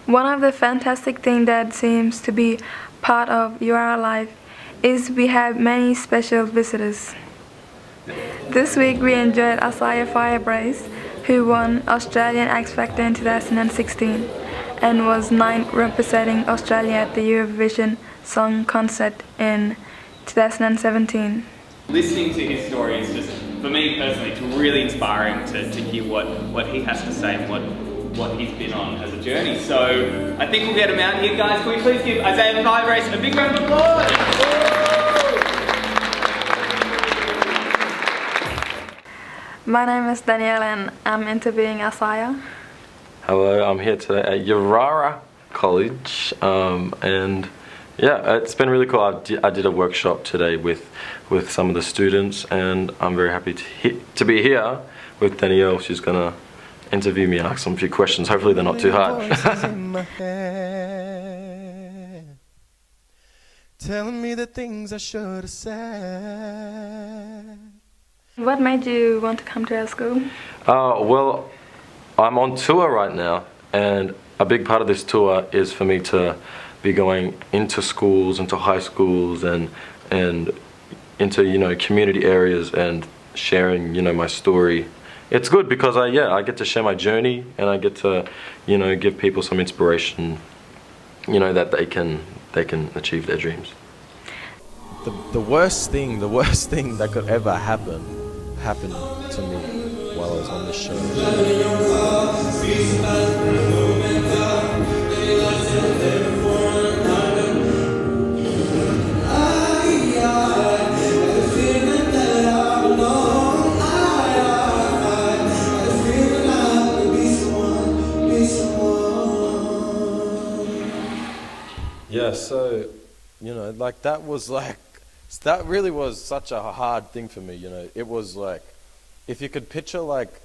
One of the fantastic things that seems to be part of your life is we have many special visitors. This week we enjoyed Asaya Firebrace, who won Australian X Factor in 2016 and was ninth representing Australia at the Eurovision Song Contest in 2017. Listening to his story is just, for me personally, it's really inspiring to hear what he has to say and what he's been on as a journey. So I think we'll get him out here, guys. Can we please give Asaya Firebrace a big round of applause? My name is Danielle and I'm interviewing Asaya. Hello, I'm here today at Yarrara College, and yeah, it's been really cool. I did a workshop today with some of the students, and I'm very happy to be here with Danielle. She's gonna interview me and ask some few questions. Hopefully they're not too hard. Telling me the things I should have said. What made you want to come to our school? Well, I'm on tour right now, and a big part of this tour is for me to be going into schools, into high schools, and into community areas and sharing my story. It's good because I get to share my journey, and I get to give people some inspiration, that they can achieve their dreams. The worst thing that could ever happen happened to me while I was on this show. Yeah, so that really was such a hard thing for me. It was like, if you could picture,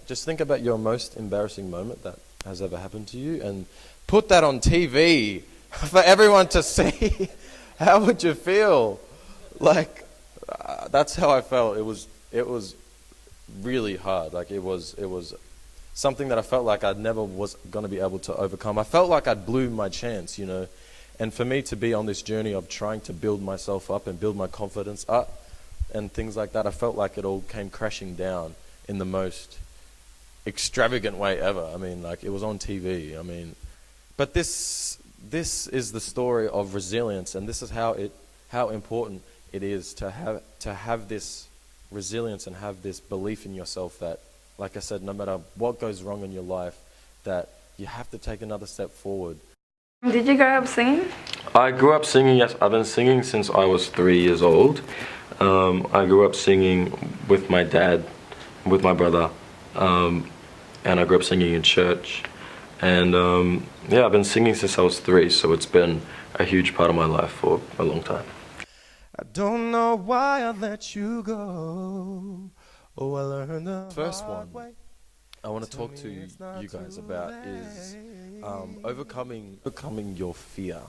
just think about your most embarrassing moment that has ever happened to you and put that on TV for everyone to see. How would you feel? That's how I felt. It was really hard. It was something that I felt like I never was going to be able to overcome. I felt like I'd blew my chance, And for me to be on this journey of trying to build myself up and build my confidence up and things like that, I felt like it all came crashing down in the most extravagant way ever. It was on TV. But this is the story of resilience, and this is how important it is to have this resilience and have this belief in yourself that, like I said, no matter what goes wrong in your life, that you have to take another step forward. Did you grow up singing? I grew up singing, yes. I've been singing since I was 3 years old. I grew up singing with my dad, with my brother, and I grew up singing in church. And I've been singing since I was 3, so it's been a huge part of my life for a long time. I don't know why I let you go. Oh, I learned the first one I want to talk to you guys about is overcoming your fear.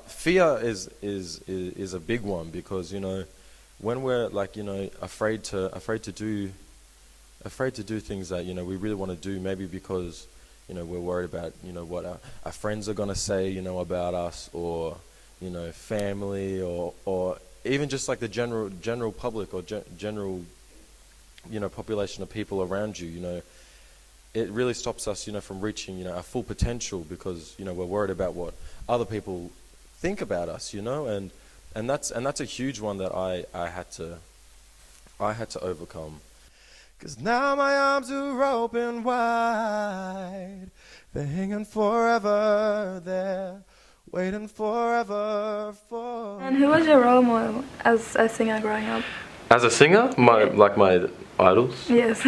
Fear is a big one because when we're afraid to do things that we really want to do, maybe because we're worried about what our friends are gonna say about us, or family, or even just the general public or general population of people around you. It really stops us from reaching our full potential because we're worried about what other people think about us, and that's a huge one that I had to overcome. 'Cause now my arms are open wide, they're hanging forever there, waiting forever for. And who was your role model as a singer growing up? As a singer, my idols. Yes.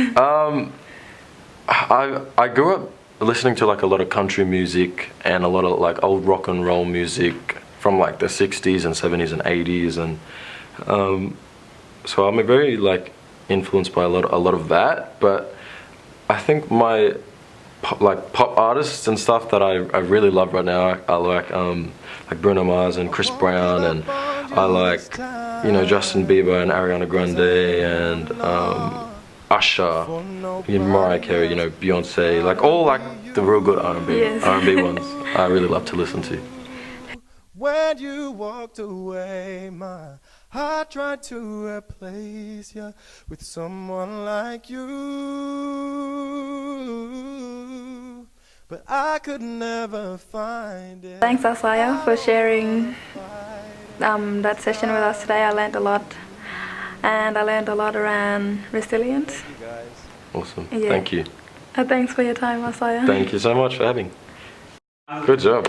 I grew up listening to a lot of country music and a lot of old rock and roll music from the 60s and 70s and 80s, and so I'm very influenced by a lot of that. But I think my pop artists and stuff that I really love right now, I like Bruno Mars and Chris Brown, and I like Justin Bieber and Ariana Grande, and Usher, Mariah Carey, Beyonce, like all like the real good R&B, Yes. R&B ones. I really love to listen to. When you walked away, my heart tried to replace you with someone like you, but I could never find it. Thanks, Asaya, for sharing that session with us today. I learned a lot, and I learned a lot around resilience. Awesome. Yeah. Thank you. Thanks for your time, Asaya. Thank you so much for having. Good job.